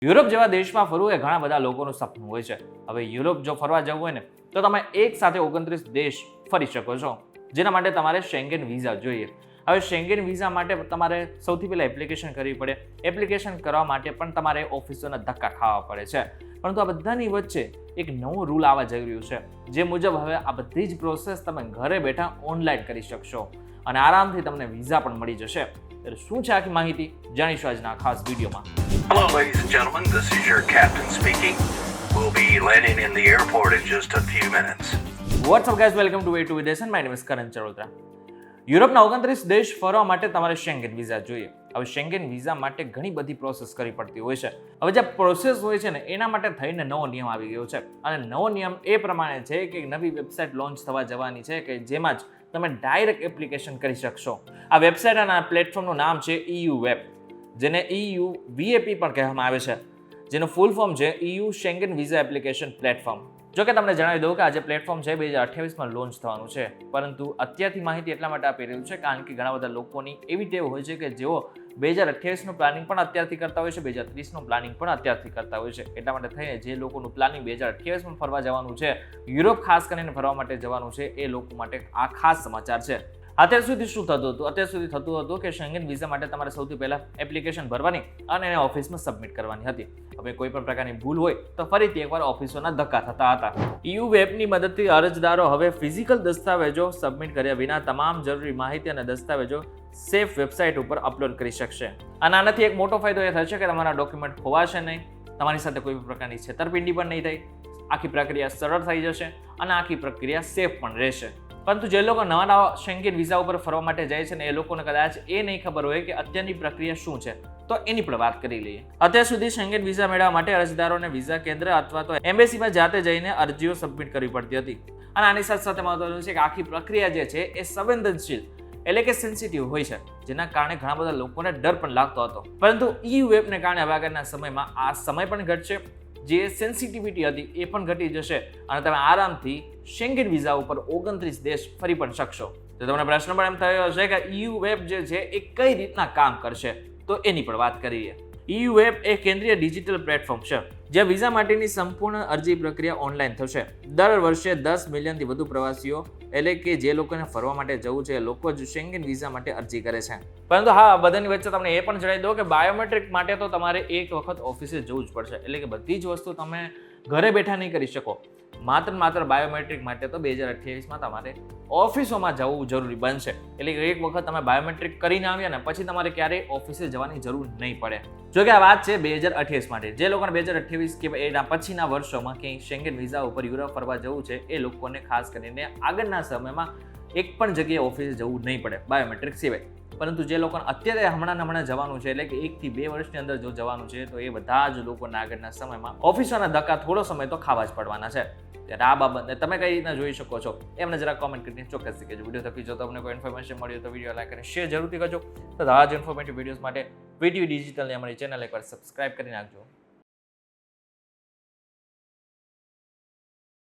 Europe જેવા દેશમાં ફરવું એ ઘણા બધા લોકોનું સપનું હોય છે. હવે યુરોપ જો ફરવા જવું હોય ને તો તમે એક સાથે 29 દેશ ફરી શકો છો, જેના માટે તમારે શેંગેન વિઝા જોઈએ. હવે શેંગેન વિઝા માટે તમારે સૌથી પહેલા એપ્લિકેશન કરવી પડે. એપ્લિકેશન કરવા માટે પણ તમારે ઓફિસોના ધક્કા ખાવા પડે છે. પરંતુ આ બધાની વચ્ચે એક નવો રૂલ આવવા જઈ રહ્યું છે, જે મુજબ હવે આ બધી જ પ્રોસેસ તમે ઘરે બેઠા ઓનલાઈન કરી શકશો અને આરામથી તમને વિઝા પણ મળી જશે. એટલે શું છે આખી માહિતી જાણીશું આજના ખાસ વિડીયોમાં. Hello, ladies and gentlemen. This is your captain speaking. We'll be landing in the airport in just a few minutes. What's up, guys? Welcome to A2 Vides and my name is Karan Charotra. યુરોપના 29 દેશ ફરવા માટે તમારે શેંગેન visa જોઈએ. હવે શેંગેન visa માટે ઘણી બધી પ્રોસેસ કરવી પડતી હોય છે. હવે જે પ્રોસેસ હોય છે ને એના માટે થઈને નવો નિયમ આવી ગયો છે અને નવો નિયમ એ પ્રમાણે છે કે નવી વેબસાઇટ લોન્ચ થવા જવાની છે કે જેમાં જ તમે ડાયરેક્ટ એપ્લિકેશન કરી શકશો. આ વેબસાઇટ અને આ પ્લેટફોર્મનું નામ છે EU વેબ, જેને EU VAP પણ કહેવામાં આવે છે, જેનું ફૂલ ફોર્મ છે EU શેંગેન વિઝા એપ્લિકેશન પ્લેટફોર્મ. જો કે તમને જણાવી દઉં કે આ જે પ્લેટફોર્મ છે 2028માં લોન્ચ થવાનું છે, પરંતુ અત્યારથી માહિતી એટલા માટે આપી રહ્યું છે કારણ કે ઘણા બધા લોકોની એવી ટેવ હોય છે કે જેઓ 2028નું પ્લાનિંગ પણ અત્યારથી કરતા હોય છે, 2030નું પ્લાનિંગ પણ અત્યારથી કરતા હોય છે. એટલા માટે થઈને જે લોકોનું પ્લાનિંગ 2028માં ફરવા જવાનું છે, યુરોપ ખાસ કરીને ફરવા માટે જવાનું છે, એ લોકો માટે આ ખાસ સમાચાર છે. અત્યાર સુધી શું થતું હતું? અત્યાર સુધી થતું હતું કે શેંગેન વિઝા માટે તમારે સૌથી પહેલા એપ્લિકેશન ભરવાની અને એને ઓફિસમાં સબમિટ કરવાની હતી. હવે કોઈ પણ પ્રકારની ભૂલ હોય તો ફરીથી એકવાર ઓફિસોના ધક્કા થતા હતા. EU વેબની મદદથી અરજદારો હવે ફિઝિકલ દસ્તાવેજો સબમિટ કર્યા વિના તમામ જરૂરી માહિતી અને દસ્તાવેજો સેફ વેબસાઇટ ઉપર અપલોડ કરી શકશે. અને આનાથી એક મોટો ફાયદો એ થશે કે તમારા ડોક્યુમેન્ટ ખોવાશે નહીં, તમારી સાથે કોઈ પ્રકારની છેતરપિંડી પણ નહીં થાય, આખી પ્રક્રિયા સરળ થઈ જશે અને આખી પ્રક્રિયા સેફ પણ રહેશે. પરંતુ જે લોકો નવા શેંગેન વિઝા ઉપર ફરવા માટે જાય છે ને એ લોકોને કદાચ એ નહીં ખબર હોય કે અત્યારની પ્રક્રિયા શું છે, તો એની પણ વાત કરી લઈએ. અત્યાર સુધી શેંગેન વિઝા મેળવવા માટે અરજદારોને વિઝા કેન્દ્ર અથવા તો એમ્બેસીમાં જાતે જઈને અરજીઓ સબમિટ કરવી પડતી હતી. અને આની સાથે સાથે મહત્વનું છે કે આખી પ્રક્રિયા જે છે એ સંવેદનશીલ એટલે કે સેન્સિટિવ હોય છે, જેના કારણે ઘણા બધા લોકોને ડર પણ લાગતો હતો. પરંતુ EU વેબને કારણે હવે આગળના સમયમાં આ સમય પણ ઘટશે, જે સેન્સિટિવિટી હતી એ પણ ઘટી જશે અને તમે આરામથી શેંગેન વિઝા ઉપર 29 દેશ ફરી પણ શકશો. તો તમને પ્રશ્ન પણ એમ થયો હશે કે EU વેબ જે છે એ કઈ રીતના કામ કરશે, તો એની પણ વાત કરીએ. EU વેબ એ કેન્દ્રીય ડિજિટલ પ્લેટફોર્મ છે જ્યાં વિઝા માટેની સંપૂર્ણ અરજી પ્રક્રિયા ઓનલાઈન થશે. દર વર્ષે 10 મિલિયનથી વધુ પ્રવાસીઓ એટલે કે જે લોકોને ફરવા માટે જવું છે એ લોકો જ શેંગેન વિઝા માટે અરજી કરે છે. પરંતુ હા, બધાની વચ્ચે તમને એ પણ જણાવી દો કે બાયોમેટ્રિક માટે તો તમારે એક વખત ઓફિસે જવું જ પડશે. એટલે કે બધી જ વસ્તુ તમે ઘરે બેઠા નહીં કરી શકો. માત્ર બાયોમેટ્રિક માટે તો 2028માં તમારે ઓફિસોમાં જવું જરૂરી બનશે. એટલે કે એક વખત તમે બાયોમેટ્રિક કરીને આવ્યા ને પછી તમારે ક્યારેય ઓફિસે જવાની જરૂર નહીં પડે. જો કે આ વાત છે 2028 માટે. જે લોકોને 2028 કે એના પછીના વર્ષોમાં ક્યાંય શેંગેન વિઝા ઉપર યુરોપ ફરવા જવું છે એ લોકોને ખાસ કરીને આગળના સમયમાં એક પણ જગ્યાએ ઓફિસે જવું નહીં પડે બાયોમેટ્રિક સિવાય. પરંતુ જે લોકોને અત્યારે હમણાં જવાનું છે એટલે કે 1 થી 2 વર્ષની અંદર જો જવાનું છે તો એ બધા જ લોકોને આગળના સમયમાં ઓફિસોના ધક્કા થોડો સમય તો ખાવા જ પડવાના છે. ત્યારે આ બાબતને તમે કઈ રીતના જોઈ શકો છો એમને જરા કોમેન્ટ કરીને ચોક્કસથી કહેજો. વિડીયો થકી જો તમને કોઈ ઇન્ફોર્મેશન મળ્યું તો વિડીયો લાઈક અને શેર જરૂરથી કરજો. તો આવા જ ઇન્ફોર્મેટિવ વિડીયોઝ માટે VTV ડિજિટલની અમારી ચેનલ એકવાર સબસ્ક્રાઇબ કરી નાખજો.